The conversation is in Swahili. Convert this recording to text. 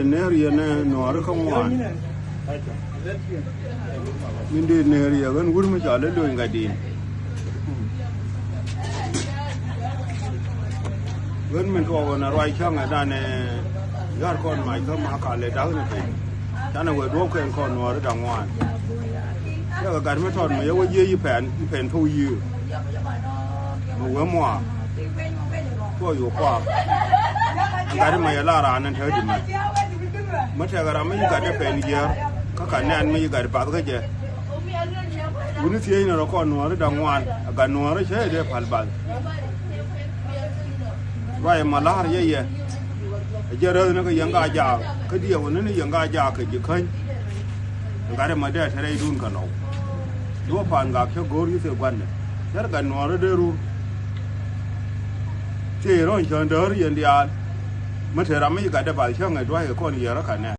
neri ne no ka ngwan min de neri gan gur ma jale lo ngadi gan min ko na rai chang da ne yar kon mai ko ma ka le da ne pe ta na we do ken kon no da ngwan ya ga me ton me yo ye yi pen thu yi mo wa mo ko yo kwa ga ma ya la ra nan ta di ma ta ga ra me ga da pen ye ka ka ne an me ga ba ga je wuni tiye ni ro kon no da ngwan ga no ra che de pal bal vai mà lá ye ye giờ đây nó cái yang ga ja cái điều nó yang ga ja cái gì khơi cái mà để thế này đun cả nó đua phản gạc cho gối như quan này rất gần nó đỡ ru thì rồi chờ đỡ yên đi ăn mà thế làm mấy cái để bài cho ngày đuôi con gì đó cả nè